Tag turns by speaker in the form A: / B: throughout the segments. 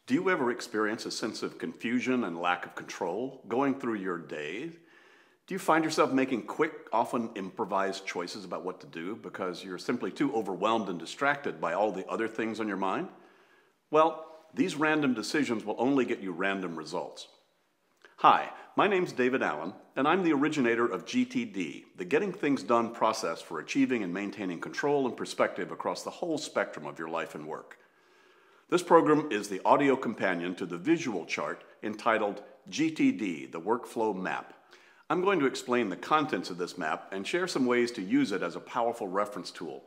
A: Do you ever experience a sense of confusion and lack of control going through your day? Do you find yourself making quick, often improvised choices about what to do because you're simply too overwhelmed and distracted by all the other things on your mind? Well, these random decisions will only get you random results. Hi, my name's David Allen, and I'm the originator of GTD, the Getting Things Done process for achieving and maintaining control and perspective across the whole spectrum of your life and work. This program is the audio companion to the visual chart entitled GTD, the Workflow Map. I'm going to explain the contents of this map and share some ways to use it as a powerful reference tool.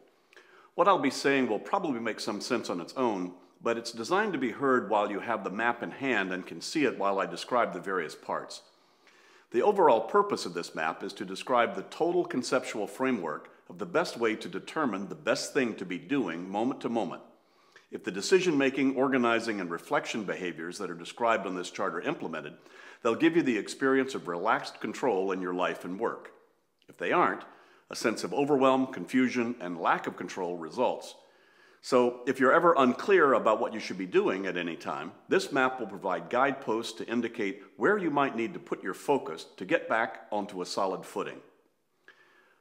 A: What I'll be saying will probably make some sense on its own, but it's designed to be heard while you have the map in hand and can see it while I describe the various parts. The overall purpose of this map is to describe the total conceptual framework of the best way to determine the best thing to be doing moment to moment. If the decision-making, organizing, and reflection behaviors that are described on this chart are implemented, they'll give you the experience of relaxed control in your life and work. If they aren't, a sense of overwhelm, confusion, and lack of control results. So if you're ever unclear about what you should be doing at any time, this map will provide guideposts to indicate where you might need to put your focus to get back onto a solid footing.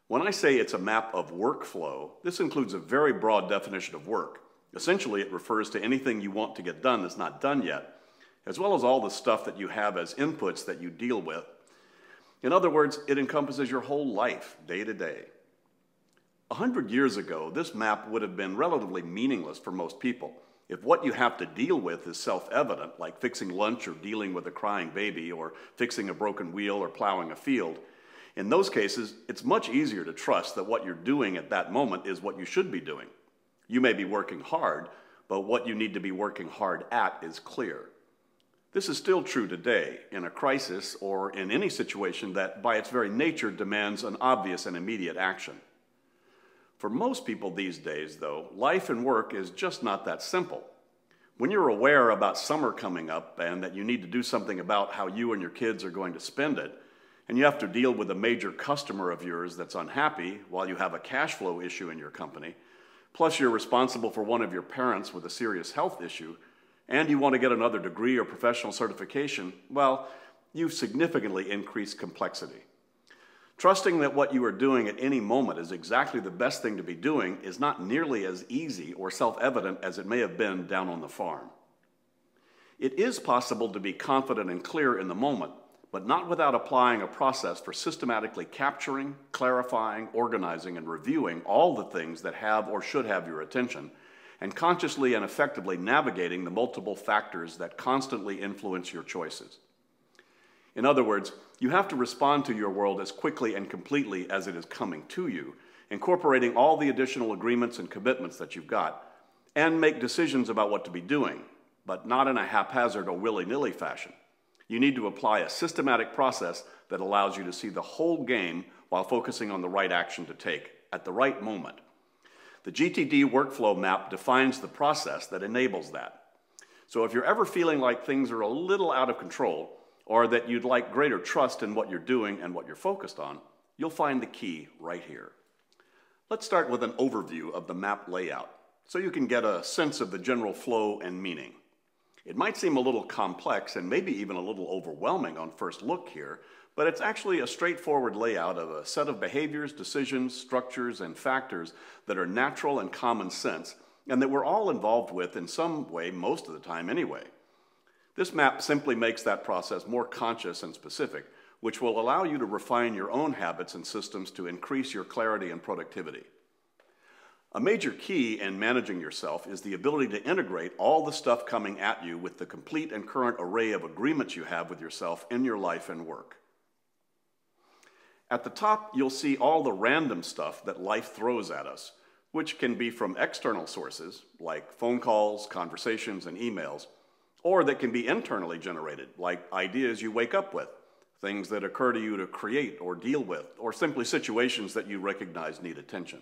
A: When I say it's a map of workflow, this includes a very broad definition of work. Essentially, it refers to anything you want to get done that's not done yet, as well as all the stuff that you have as inputs that you deal with. In other words, it encompasses your whole life, day to day. 100 years ago, this map would have been relatively meaningless for most people. If what you have to deal with is self-evident, like fixing lunch or dealing with a crying baby or fixing a broken wheel or plowing a field, in those cases, it's much easier to trust that what you're doing at that moment is what you should be doing. You may be working hard, but what you need to be working hard at is clear. This is still true today in a crisis or in any situation that by its very nature demands an obvious and immediate action. For most people these days, though, life and work is just not that simple. When you're aware about summer coming up and that you need to do something about how you and your kids are going to spend it, and you have to deal with a major customer of yours that's unhappy while you have a cash flow issue in your company, plus you're responsible for one of your parents with a serious health issue, and you want to get another degree or professional certification, well, you've significantly increased complexity. Trusting that what you are doing at any moment is exactly the best thing to be doing is not nearly as easy or self-evident as it may have been down on the farm. It is possible to be confident and clear in the moment, but not without applying a process for systematically capturing, clarifying, organizing, and reviewing all the things that have or should have your attention, and consciously and effectively navigating the multiple factors that constantly influence your choices. In other words, you have to respond to your world as quickly and completely as it is coming to you, incorporating all the additional agreements and commitments that you've got, and make decisions about what to be doing, but not in a haphazard or willy-nilly fashion. You need to apply a systematic process that allows you to see the whole game while focusing on the right action to take at the right moment. The GTD workflow map defines the process that enables that. So if you're ever feeling like things are a little out of control, or that you'd like greater trust in what you're doing and what you're focused on, you'll find the key right here. Let's start with an overview of the map layout, so you can get a sense of the general flow and meaning. It might seem a little complex and maybe even a little overwhelming on first look here, but it's actually a straightforward layout of a set of behaviors, decisions, structures, and factors that are natural and common sense, and that we're all involved with in some way most of the time anyway. This map simply makes that process more conscious and specific, which will allow you to refine your own habits and systems to increase your clarity and productivity. A major key in managing yourself is the ability to integrate all the stuff coming at you with the complete and current array of agreements you have with yourself in your life and work. At the top, you'll see all the random stuff that life throws at us, which can be from external sources, like phone calls, conversations, and emails, or that can be internally generated, like ideas you wake up with, things that occur to you to create or deal with, or simply situations that you recognize need attention.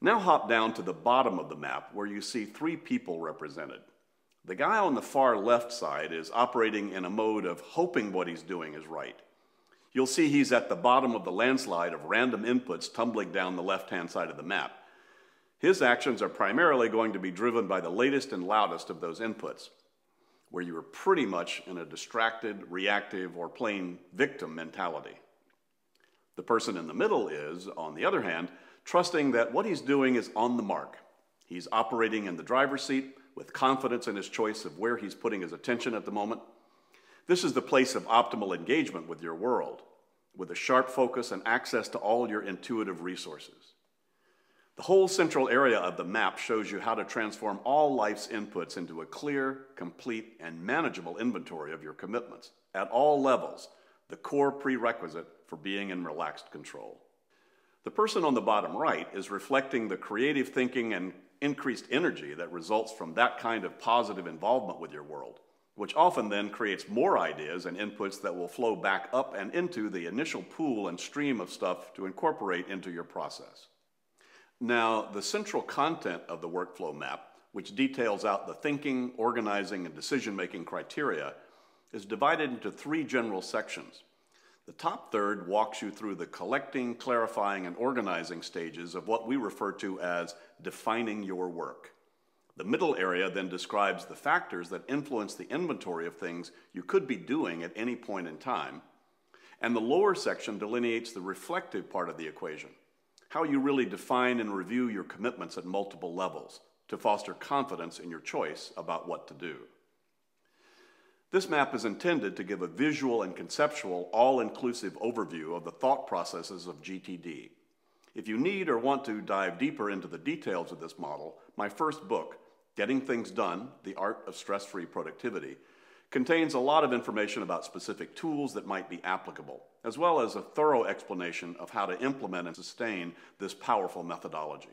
A: Now hop down to the bottom of the map where you see three people represented. The guy on the far left side is operating in a mode of hoping what he's doing is right. You'll see he's at the bottom of the landslide of random inputs tumbling down the left-hand side of the map. His actions are primarily going to be driven by the latest and loudest of those inputs. where you are pretty much in a distracted, reactive, or plain victim mentality. The person in the middle is, on the other hand, trusting that what he's doing is on the mark. He's operating in the driver's seat with confidence in his choice of where he's putting his attention at the moment. This is the place of optimal engagement with your world, with a sharp focus and access to all your intuitive resources. The whole central area of the map shows you how to transform all life's inputs into a clear, complete, and manageable inventory of your commitments at all levels, the core prerequisite for being in relaxed control. The person on the bottom right is reflecting the creative thinking and increased energy that results from that kind of positive involvement with your world, which often then creates more ideas and inputs that will flow back up and into the initial pool and stream of stuff to incorporate into your process. Now, the central content of the workflow map, which details out the thinking, organizing, and decision-making criteria, is divided into 3 general sections. The top third walks you through the collecting, clarifying, and organizing stages of what we refer to as defining your work. The middle area then describes the factors that influence the inventory of things you could be doing at any point in time. And the lower section delineates the reflective part of the equation, how you really define and review your commitments at multiple levels to foster confidence in your choice about what to do. This map is intended to give a visual and conceptual, all-inclusive overview of the thought processes of GTD. If you need or want to dive deeper into the details of this model, my first book, Getting Things Done: The Art of Stress-Free Productivity, contains a lot of information about specific tools that might be applicable, as well as a thorough explanation of how to implement and sustain this powerful methodology.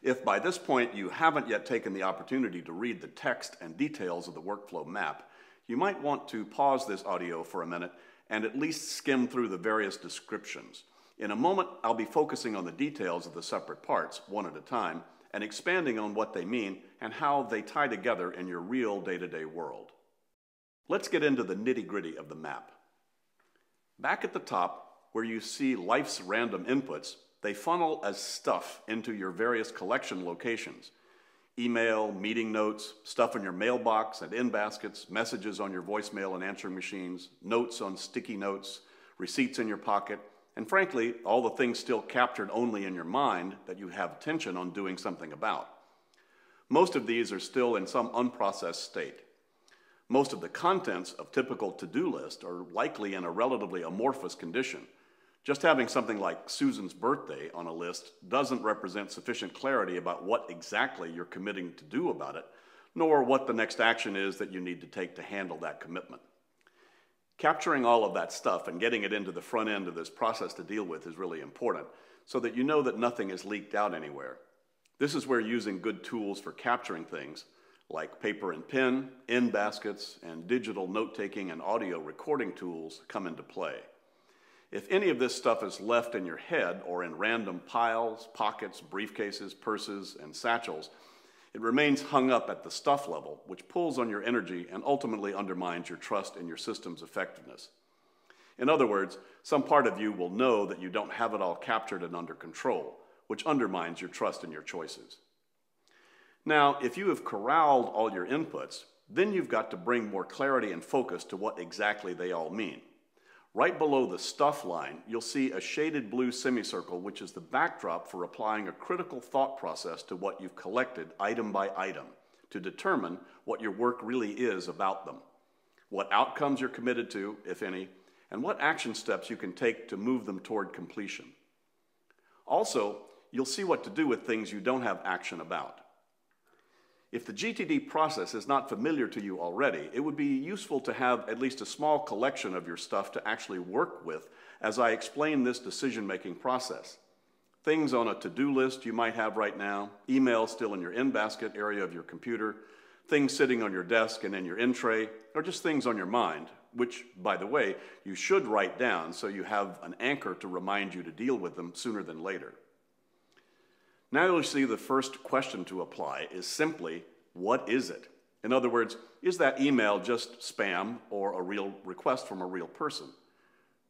A: If by this point you haven't yet taken the opportunity to read the text and details of the workflow map, you might want to pause this audio for a minute and at least skim through the various descriptions. In a moment, I'll be focusing on the details of the separate parts, one at a time, and expanding on what they mean and how they tie together in your real day-to-day world. Let's get into the nitty-gritty of the map. Back at the top, where you see life's random inputs, they funnel as stuff into your various collection locations. Email, meeting notes, stuff in your mailbox and in baskets, messages on your voicemail and answering machines, notes on sticky notes, receipts in your pocket, and frankly, all the things still captured only in your mind that you have attention on doing something about. Most of these are still in some unprocessed state. Most of the contents of typical to-do lists are likely in a relatively amorphous condition. Just having something like Susan's birthday on a list doesn't represent sufficient clarity about what exactly you're committing to do about it, nor what the next action is that you need to take to handle that commitment. Capturing all of that stuff and getting it into the front end of this process to deal with is really important, so that you know that nothing is leaked out anywhere. This is where using good tools for capturing things, like paper and pen, in baskets, and digital note-taking and audio recording tools come into play. If any of this stuff is left in your head or in random piles, pockets, briefcases, purses, and satchels, it remains hung up at the stuff level, which pulls on your energy and ultimately undermines your trust in your system's effectiveness. In other words, some part of you will know that you don't have it all captured and under control, which undermines your trust in your choices. Now, if you have corralled all your inputs, then you've got to bring more clarity and focus to what exactly they all mean. Right below the stuff line, you'll see a shaded blue semicircle, which is the backdrop for applying a critical thought process to what you've collected item by item to determine what your work really is about them, what outcomes you're committed to, if any, and what action steps you can take to move them toward completion. Also, you'll see what to do with things you don't have action about. If the GTD process is not familiar to you already, it would be useful to have at least a small collection of your stuff to actually work with as I explain this decision-making process. Things on a to-do list you might have right now, emails still in your in-basket area of your computer, things sitting on your desk and in your in-tray, or just things on your mind, which, by the way, you should write down so you have an anchor to remind you to deal with them sooner than later. Now you'll see the first question to apply is simply, what is it? In other words, is that email just spam or a real request from a real person?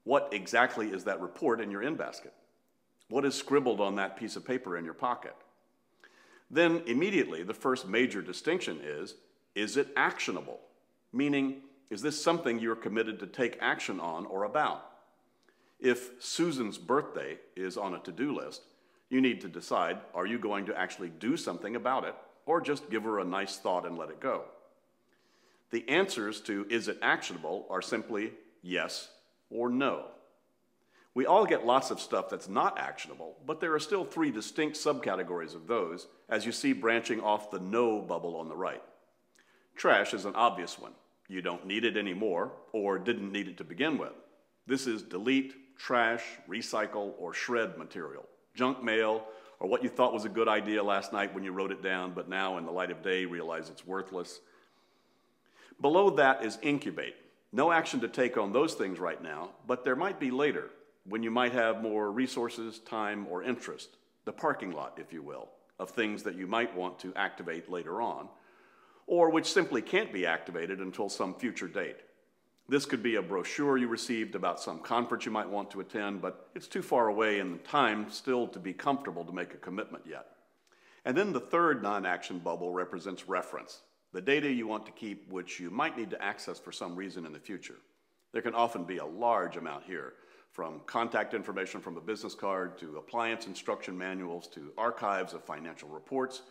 A: What exactly is that report in your in-basket? What is scribbled on that piece of paper in your pocket? Then immediately, the first major distinction is Is it actionable? Meaning, is this something you're committed to take action on or about? If Susan's birthday is on a to-do list, you need to decide, are you going to actually do something about it, or just give her a nice thought and let it go? The answers to is it actionable are simply yes or no. We all get lots of stuff that's not actionable, but there are still 3 distinct subcategories of those, as you see branching off the no bubble on the right. Trash is an obvious one. You don't need it anymore, or didn't need it to begin with. This is delete, trash, recycle, or shred material, junk mail, or what you thought was a good idea last night when you wrote it down, but now in the light of day realize it's worthless. Below that is incubate. No action to take on those things right now, but there might be later, when you might have more resources, time, or interest, the parking lot, if you will, of things that you might want to activate later on, or which simply can't be activated until some future date. This could be a brochure you received about some conference you might want to attend, but it's too far away in time still to be comfortable to make a commitment yet. And then the third non-action bubble represents reference, the data you want to keep which you might need to access for some reason in the future. There can often be a large amount here, from contact information from a business card to appliance instruction manuals to archives of financial reports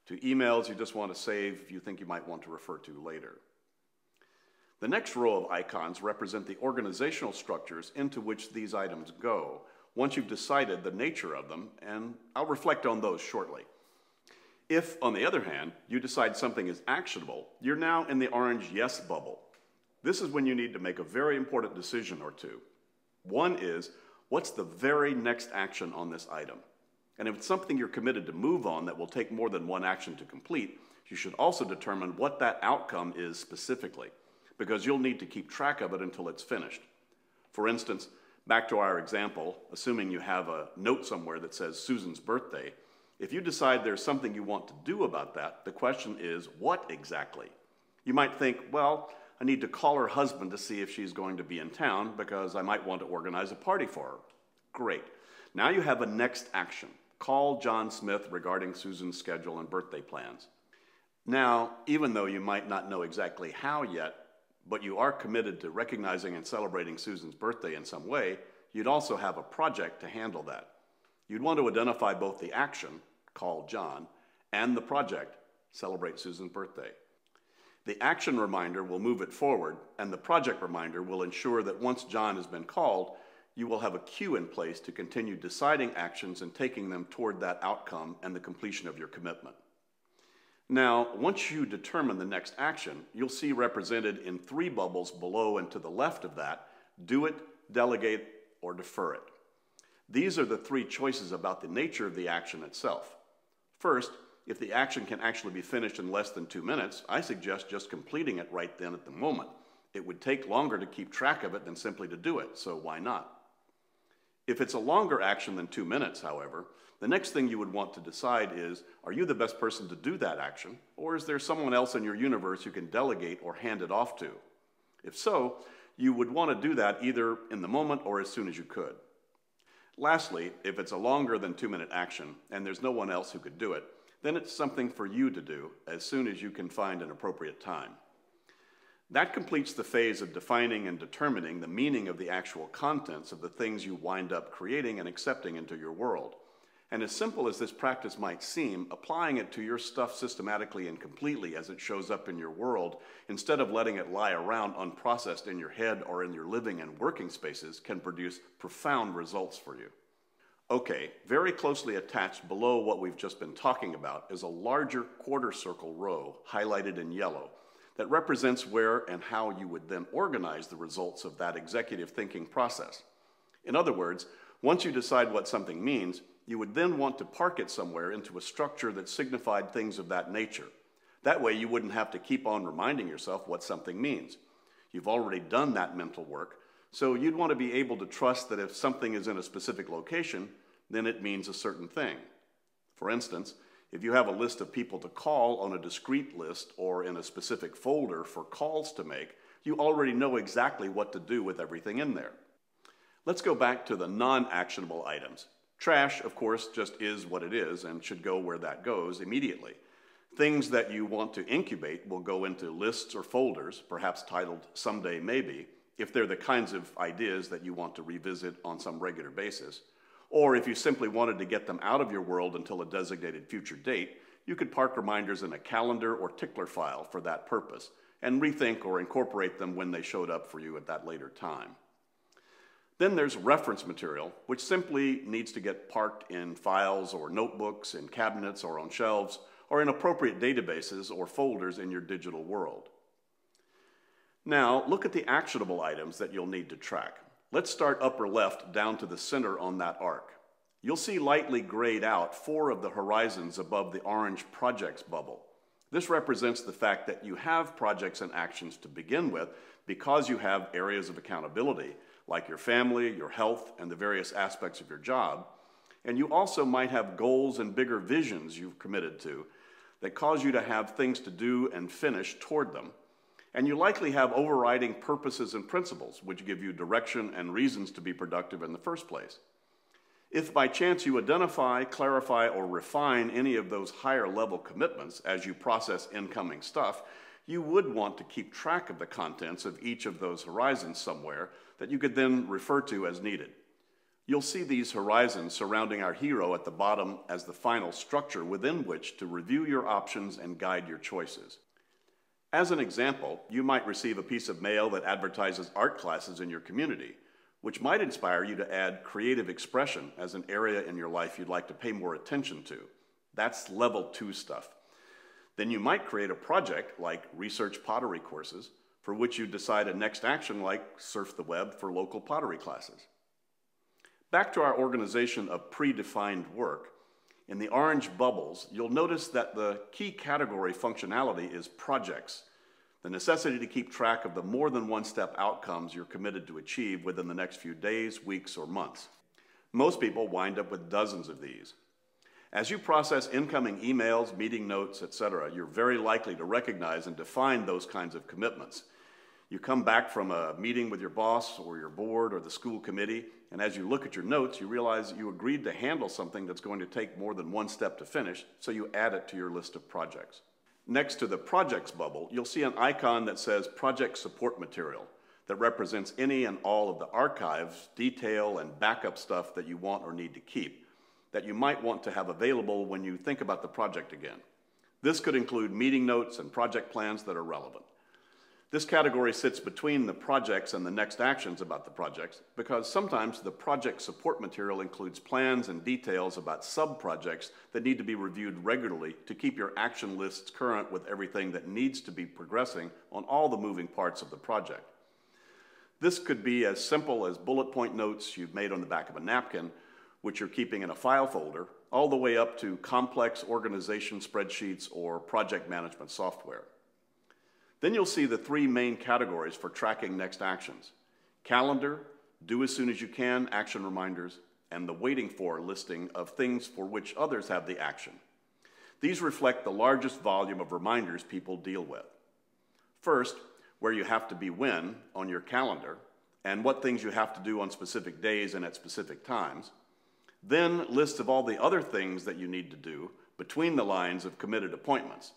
A: to emails you just want to save if you think you might want to refer to later. The next row of icons represent the organizational structures into which these items go once you've decided the nature of them, and I'll reflect on those shortly. If, on the other hand, you decide something is actionable, you're now in the orange yes bubble. This is when you need to make a very important decision or two. One is, what's the very next action on this item? And if it's something you're committed to move on that will take more than one action to complete, you should also determine what that outcome is specifically, because you'll need to keep track of it until it's finished. For instance, back to our example, assuming you have a note somewhere that says Susan's birthday, if you decide there's something you want to do about that, the question is, what exactly? You might think, well, I need to call her husband to see if she's going to be in town because I might want to organize a party for her. Great. Now you have a next action. Call John Smith regarding Susan's schedule and birthday plans. Now, even though you might not know exactly how yet, but you are committed to recognizing and celebrating Susan's birthday in some way, you'd also have a project to handle that. You'd want to identify both the action, call John, and the project, celebrate Susan's birthday. The action reminder will move it forward, and the project reminder will ensure that once John has been called, you will have a cue in place to continue deciding actions and taking them toward that outcome and the completion of your commitment. Now, once you determine the next action, you'll see represented in 3 bubbles below and to the left of that, do it, delegate, or defer it. These are the 3 choices about the nature of the action itself. First, if the action can actually be finished in less than 2 minutes, I suggest just completing it right then at the moment. It would take longer to keep track of it than simply to do it, so why not? If it's a longer action than 2 minutes, however, the next thing you would want to decide is, are you the best person to do that action, or is there someone else in your universe you can delegate or hand it off to? If so, you would want to do that either in the moment or as soon as you could. Lastly, if it's a longer than 2-minute action and there's no one else who could do it, then it's something for you to do as soon as you can find an appropriate time. That completes the phase of defining and determining the meaning of the actual contents of the things you wind up creating and accepting into your world. And as simple as this practice might seem, applying it to your stuff systematically and completely as it shows up in your world, instead of letting it lie around unprocessed in your head or in your living and working spaces, can produce profound results for you. Okay, very closely attached below what we've just been talking about is a larger quarter circle row highlighted in yellow that represents where and how you would then organize the results of that executive thinking process. In other words, once you decide what something means, you would then want to park it somewhere into a structure that signified things of that nature. That way you wouldn't have to keep on reminding yourself what something means. You've already done that mental work, so you'd want to be able to trust that if something is in a specific location, then it means a certain thing. For instance, if you have a list of people to call on a discrete list or in a specific folder for calls to make, you already know exactly what to do with everything in there. Let's go back to the non-actionable items. Trash, of course, just is what it is and should go where that goes immediately. Things that you want to incubate will go into lists or folders, perhaps titled Someday Maybe, if they're the kinds of ideas that you want to revisit on some regular basis. Or if you simply wanted to get them out of your world until a designated future date, you could park reminders in a calendar or tickler file for that purpose and rethink or incorporate them when they showed up for you at that later time. Then there's reference material, which simply needs to get parked in files or notebooks, in cabinets or on shelves, or in appropriate databases or folders in your digital world. Now, look at the actionable items that you'll need to track. Let's start upper left down to the center on that arc. You'll see lightly grayed out 4 of the horizons above the orange projects bubble. This represents the fact that you have projects and actions to begin with because you have areas of accountability, like your family, your health, and the various aspects of your job. And you also might have goals and bigger visions you've committed to that cause you to have things to do and finish toward them. And you likely have overriding purposes and principles, which give you direction and reasons to be productive in the first place. If by chance you identify, clarify, or refine any of those higher level commitments as you process incoming stuff, you would want to keep track of the contents of each of those horizons somewhere that you could then refer to as needed. You'll see these horizons surrounding our hero at the bottom as the final structure within which to review your options and guide your choices. As an example, you might receive a piece of mail that advertises art classes in your community, which might inspire you to add creative expression as an area in your life you'd like to pay more attention to. That's level 2 stuff. Then you might create a project like research pottery courses, for which you decide a next action like surf the web for local pottery classes. Back to our organization of predefined work, in the orange bubbles, you'll notice that the key category functionality is projects, the necessity to keep track of the more than one-step outcomes you're committed to achieve within the next few days, weeks, or months. Most people wind up with dozens of these. As you process incoming emails, meeting notes, etc., you're very likely to recognize and define those kinds of commitments. You come back from a meeting with your boss or your board or the school committee, and as you look at your notes, you realize you agreed to handle something that's going to take more than one step to finish, so you add it to your list of projects. Next to the projects bubble, you'll see an icon that says Project Support Material that represents any and all of the archives, detail, and backup stuff that you want or need to keep, that you might want to have available when you think about the project again. This could include meeting notes and project plans that are relevant. This category sits between the projects and the next actions about the projects because sometimes the project support material includes plans and details about sub-projects that need to be reviewed regularly to keep your action lists current with everything that needs to be progressing on all the moving parts of the project. This could be as simple as bullet point notes you've made on the back of a napkin, which you're keeping in a file folder, all the way up to complex organization spreadsheets or project management software. Then you'll see the 3 main categories for tracking next actions: calendar, do as soon as you can, action reminders, and the waiting for listing of things for which others have the action. These reflect the largest volume of reminders people deal with. First, where you have to be when on your calendar, and what things you have to do on specific days and at specific times. Then lists of all the other things that you need to do between the lines of committed appointments.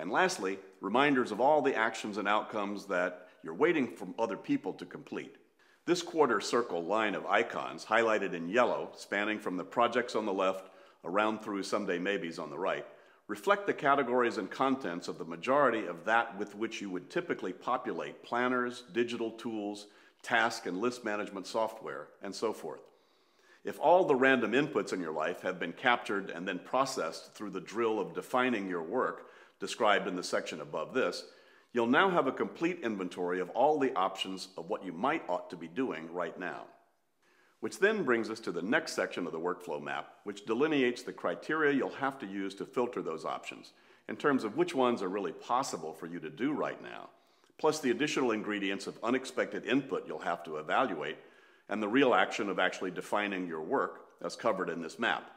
A: And lastly, reminders of all the actions and outcomes that you're waiting for other people to complete. This quarter circle line of icons, highlighted in yellow, spanning from the projects on the left around through Someday Maybes on the right, reflect the categories and contents of the majority of that with which you would typically populate planners, digital tools, task and list management software, and so forth. If all the random inputs in your life have been captured and then processed through the drill of defining your work, described in the section above this, you'll now have a complete inventory of all the options of what you might ought to be doing right now. Which then brings us to the next section of the workflow map, which delineates the criteria you'll have to use to filter those options, in terms of which ones are really possible for you to do right now, plus the additional ingredients of unexpected input you'll have to evaluate, and the real action of actually defining your work, as covered in this map.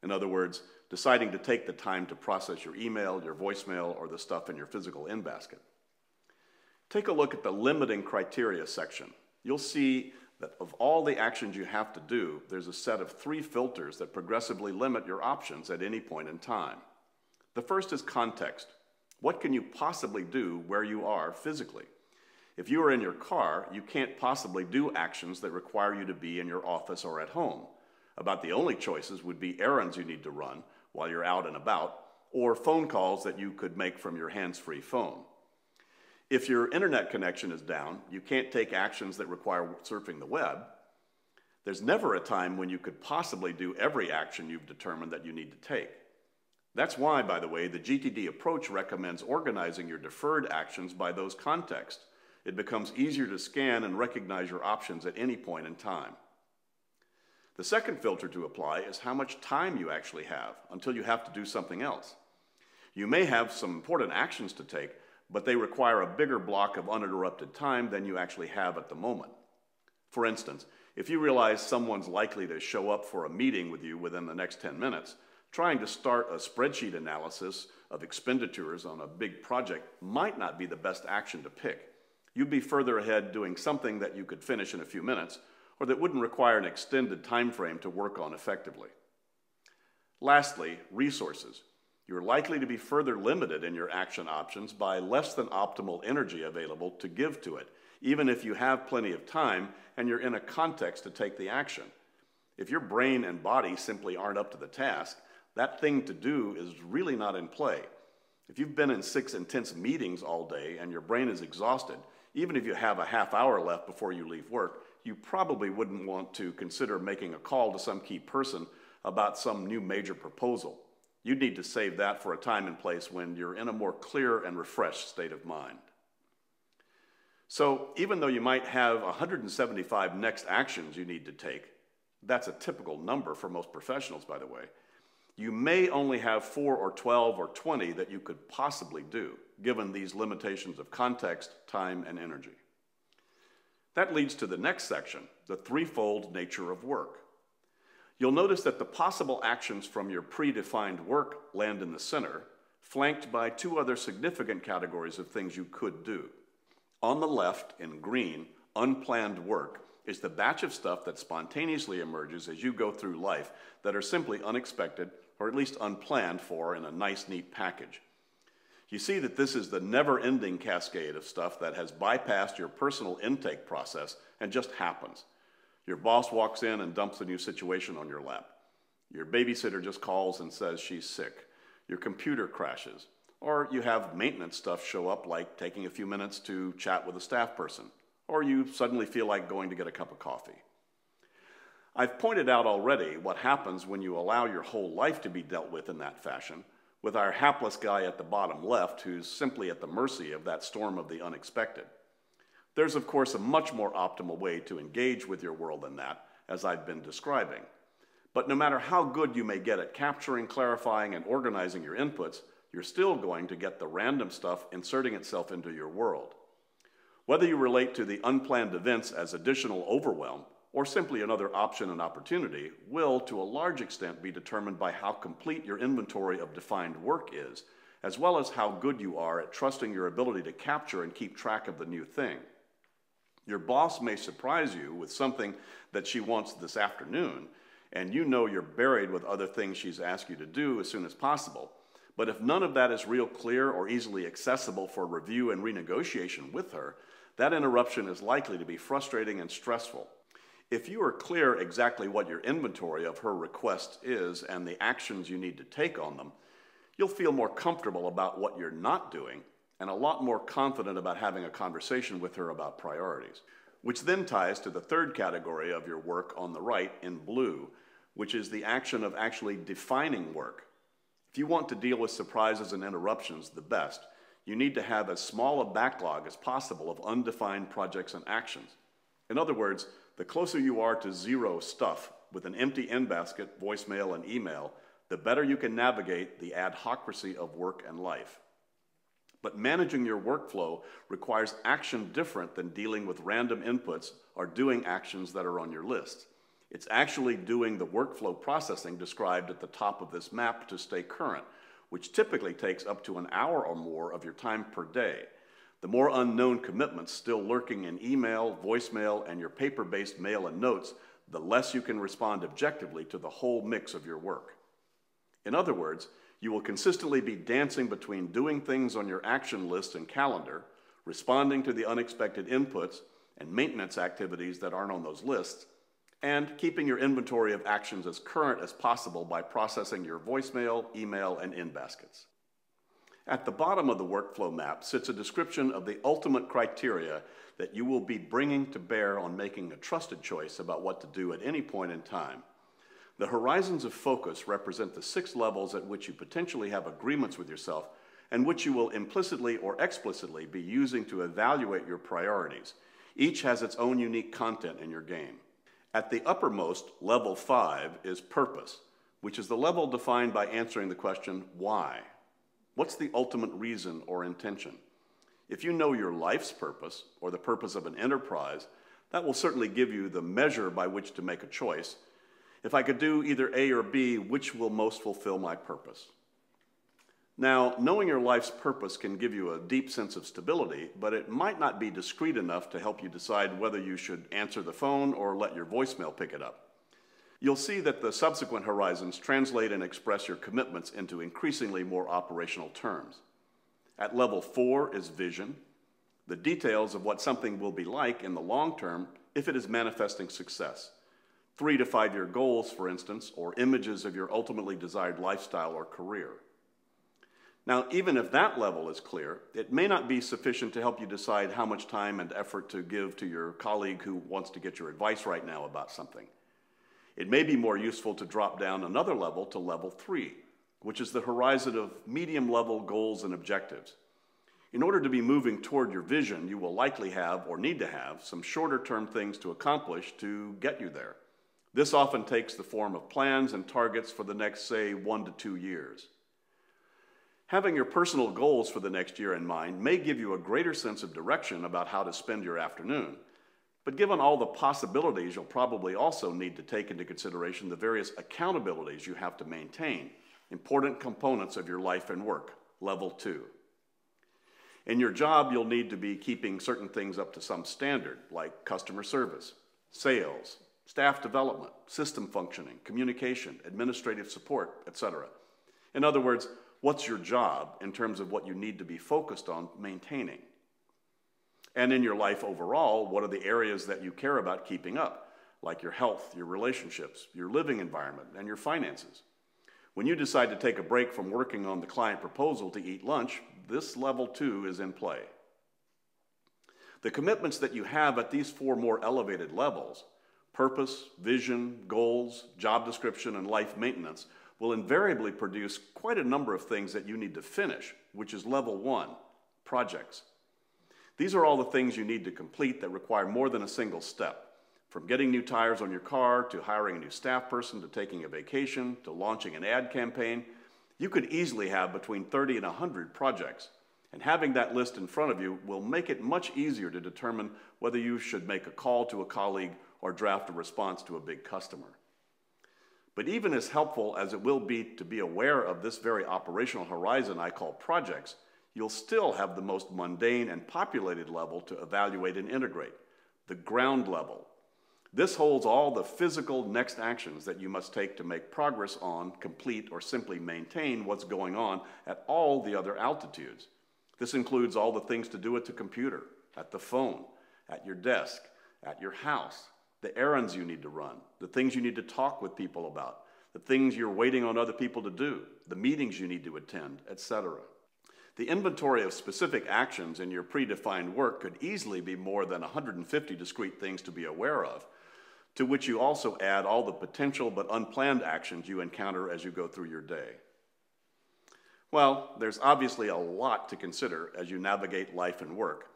A: In other words, deciding to take the time to process your email, your voicemail, or the stuff in your physical in-basket. Take a look at the limiting criteria section. You'll see that of all the actions you have to do, there's a set of 3 filters that progressively limit your options at any point in time. The first is context. What can you possibly do where you are physically? If you are in your car, you can't possibly do actions that require you to be in your office or at home. About the only choices would be errands you need to run while you're out and about, or phone calls that you could make from your hands-free phone. If your internet connection is down, you can't take actions that require surfing the web. There's never a time when you could possibly do every action you've determined that you need to take. That's why, by the way, the GTD approach recommends organizing your deferred actions by those contexts. It becomes easier to scan and recognize your options at any point in time. The second filter to apply is how much time you actually have until you have to do something else. You may have some important actions to take, but they require a bigger block of uninterrupted time than you actually have at the moment. For instance, if you realize someone's likely to show up for a meeting with you within the next 10 minutes, trying to start a spreadsheet analysis of expenditures on a big project might not be the best action to pick. You'd be further ahead doing something that you could finish in a few minutes, or that wouldn't require an extended time frame to work on effectively. Lastly, resources. You're likely to be further limited in your action options by less than optimal energy available to give to it, even if you have plenty of time and you're in a context to take the action. If your brain and body simply aren't up to the task, that thing to do is really not in play. If you've been in 6 intense meetings all day and your brain is exhausted, even if you have a half hour left before you leave work, you probably wouldn't want to consider making a call to some key person about some new major proposal. You'd need to save that for a time and place when you're in a more clear and refreshed state of mind. So even though you might have 175 next actions you need to take, that's a typical number for most professionals, by the way, you may only have 4 or 12 or 20 that you could possibly do, given these limitations of context, time, and energy. That leads to the next section, the threefold nature of work. You'll notice that the possible actions from your predefined work land in the center, flanked by 2 other significant categories of things you could do. On the left, in green, unplanned work is the batch of stuff that spontaneously emerges as you go through life that are simply unexpected or at least unplanned for in a nice, neat package. You see that this is the never-ending cascade of stuff that has bypassed your personal intake process and just happens. Your boss walks in and dumps a new situation on your lap. Your babysitter just calls and says she's sick. Your computer crashes. Or you have maintenance stuff show up, like taking a few minutes to chat with a staff person. Or you suddenly feel like going to get a cup of coffee. I've pointed out already what happens when you allow your whole life to be dealt with in that fashion, with our hapless guy at the bottom left who's simply at the mercy of that storm of the unexpected. There's, of course, a much more optimal way to engage with your world than that, as I've been describing. But no matter how good you may get at capturing, clarifying, and organizing your inputs, you're still going to get the random stuff inserting itself into your world. Whether you relate to the unplanned events as additional overwhelm, or simply another option and opportunity, will, to a large extent, be determined by how complete your inventory of defined work is, as well as how good you are at trusting your ability to capture and keep track of the new thing. Your boss may surprise you with something that she wants this afternoon, and you know you're buried with other things she's asked you to do as soon as possible. But if none of that is real clear or easily accessible for review and renegotiation with her, that interruption is likely to be frustrating and stressful. If you are clear exactly what your inventory of her request is and the actions you need to take on them, you'll feel more comfortable about what you're not doing and a lot more confident about having a conversation with her about priorities. Which then ties to the third category of your work on the right in blue, which is the action of actually defining work. If you want to deal with surprises and interruptions the best, you need to have as small a backlog as possible of undefined projects and actions. In other words, the closer you are to zero stuff with an empty in-basket, voicemail, and email, the better you can navigate the adhocracy of work and life. But managing your workflow requires action different than dealing with random inputs or doing actions that are on your list. It's actually doing the workflow processing described at the top of this map to stay current, which typically takes up to an hour or more of your time per day. The more unknown commitments still lurking in email, voicemail, and your paper-based mail and notes, the less you can respond objectively to the whole mix of your work. In other words, You will consistently be dancing between doing things on your action list and calendar, responding to the unexpected inputs and maintenance activities that aren't on those lists, and keeping your inventory of actions as current as possible by processing your voicemail, email, and in-baskets. At the bottom of the workflow map sits a description of the ultimate criteria that you will be bringing to bear on making a trusted choice about what to do at any point in time. The horizons of focus represent the 6 levels at which you potentially have agreements with yourself and which you will implicitly or explicitly be using to evaluate your priorities. Each has its own unique content in your game. At the uppermost, level 5, is purpose, which is the level defined by answering the question, why? What's the ultimate reason or intention? If you know your life's purpose, or the purpose of an enterprise, that will certainly give you the measure by which to make a choice. If I could do either A or B, which will most fulfill my purpose? Now, knowing your life's purpose can give you a deep sense of stability, but it might not be discreet enough to help you decide whether you should answer the phone or let your voicemail pick it up. You'll see that the subsequent horizons translate and express your commitments into increasingly more operational terms. At level 4 is vision, the details of what something will be like in the long term if it is manifesting success. 3 to 5 year goals, for instance, or images of your ultimately desired lifestyle or career. Now, even if that level is clear, it may not be sufficient to help you decide how much time and effort to give to your colleague who wants to get your advice right now about something. It may be more useful to drop down another level to level 3, which is the horizon of medium-level goals and objectives. In order to be moving toward your vision, you will likely have, or need to have, some shorter-term things to accomplish to get you there. This often takes the form of plans and targets for the next, say, 1 to 2 years. Having your personal goals for the next year in mind may give you a greater sense of direction about how to spend your afternoon. But given all the possibilities, you'll probably also need to take into consideration the various accountabilities you have to maintain, important components of your life and work, level 2. In your job, you'll need to be keeping certain things up to some standard, like customer service, sales, staff development, system functioning, communication, administrative support, etc. In other words, what's your job in terms of what you need to be focused on maintaining? And in your life overall, what are the areas that you care about keeping up, like your health, your relationships, your living environment, and your finances? When you decide to take a break from working on the client proposal to eat lunch, this level 2 is in play. The commitments that you have at these 4 more elevated levels, purpose, vision, goals, job description, and life maintenance, will invariably produce quite a number of things that you need to finish, which is level 1, projects. These are all the things you need to complete that require more than a single step, from getting new tires on your car, to hiring a new staff person, to taking a vacation, to launching an ad campaign. You could easily have between 30 and 100 projects, and having that list in front of you will make it much easier to determine whether you should make a call to a colleague or draft a response to a big customer. But even as helpful as it will be to be aware of this very operational horizon I call projects, you'll still have the most mundane and populated level to evaluate and integrate, the ground level. This holds all the physical next actions that you must take to make progress on, complete, or simply maintain what's going on at all the other altitudes. This includes all the things to do at the computer, at the phone, at your desk, at your house, the errands you need to run, the things you need to talk with people about, the things you're waiting on other people to do, the meetings you need to attend, etc. The inventory of specific actions in your predefined work could easily be more than 150 discrete things to be aware of, to which you also add all the potential but unplanned actions you encounter as you go through your day. Well, there's obviously a lot to consider as you navigate life and work.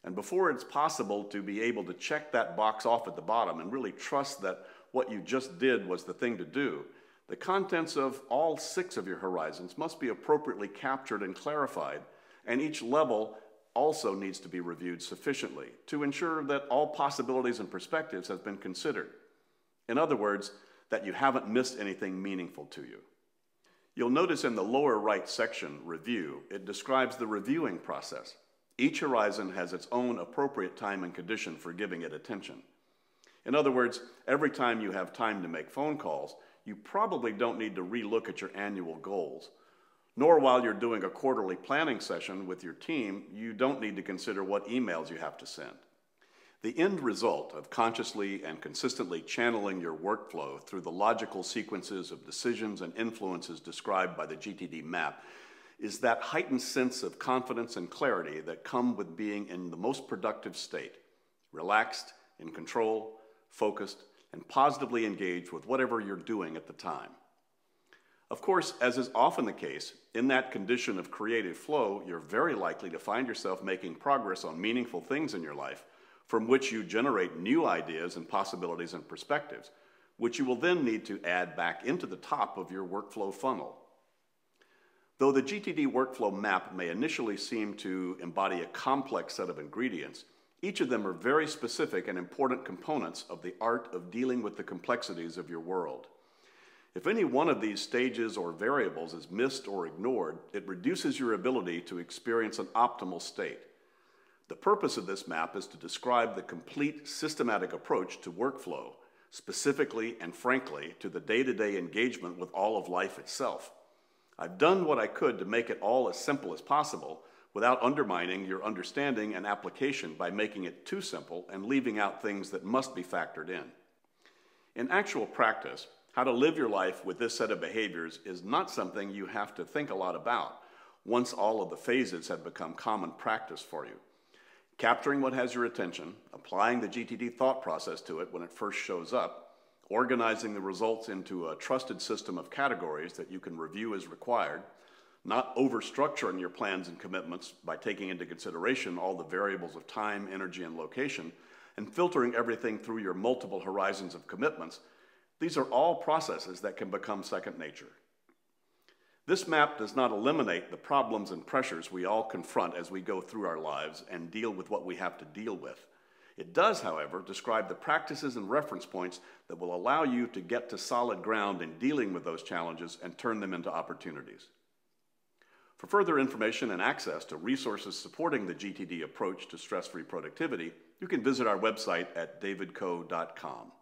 A: And before it's possible to be able to check that box off at the bottom and really trust that what you just did was the thing to do, the contents of all 6 of your horizons must be appropriately captured and clarified, and each level also needs to be reviewed sufficiently to ensure that all possibilities and perspectives have been considered. In other words, that you haven't missed anything meaningful to you. You'll notice in the lower right section, Review, it describes the reviewing process. Each horizon has its own appropriate time and condition for giving it attention. In other words, every time you have time to make phone calls, you probably don't need to relook at your annual goals. Nor while you're doing a quarterly planning session with your team, you don't need to consider what emails you have to send. The end result of consciously and consistently channeling your workflow through the logical sequences of decisions and influences described by the GTD map is that heightened sense of confidence and clarity that come with being in the most productive state, relaxed, in control, focused, and positively engaged with whatever you're doing at the time. Of course, as is often the case, in that condition of creative flow, you're very likely to find yourself making progress on meaningful things in your life, from which you generate new ideas and possibilities and perspectives, which you will then need to add back into the top of your workflow funnel. Though the GTD workflow map may initially seem to embody a complex set of ingredients, each of them are very specific and important components of the art of dealing with the complexities of your world. If any one of these stages or variables is missed or ignored, it reduces your ability to experience an optimal state. The purpose of this map is to describe the complete systematic approach to workflow, specifically and frankly to the day-to-day engagement with all of life itself. I've done what I could to make it all as simple as possible without undermining your understanding and application by making it too simple and leaving out things that must be factored in. In actual practice, how to live your life with this set of behaviors is not something you have to think a lot about once all of the phases have become common practice for you. Capturing what has your attention, applying the GTD thought process to it when it first shows up, organizing the results into a trusted system of categories that you can review as required, not overstructuring your plans and commitments by taking into consideration all the variables of time, energy, and location, and filtering everything through your multiple horizons of commitments. These are all processes that can become second nature. This map does not eliminate the problems and pressures we all confront as we go through our lives and deal with what we have to deal with. It does, however, describe the practices and reference points that will allow you to get to solid ground in dealing with those challenges and turn them into opportunities. For further information and access to resources supporting the GTD approach to stress-free productivity, you can visit our website at davidco.com.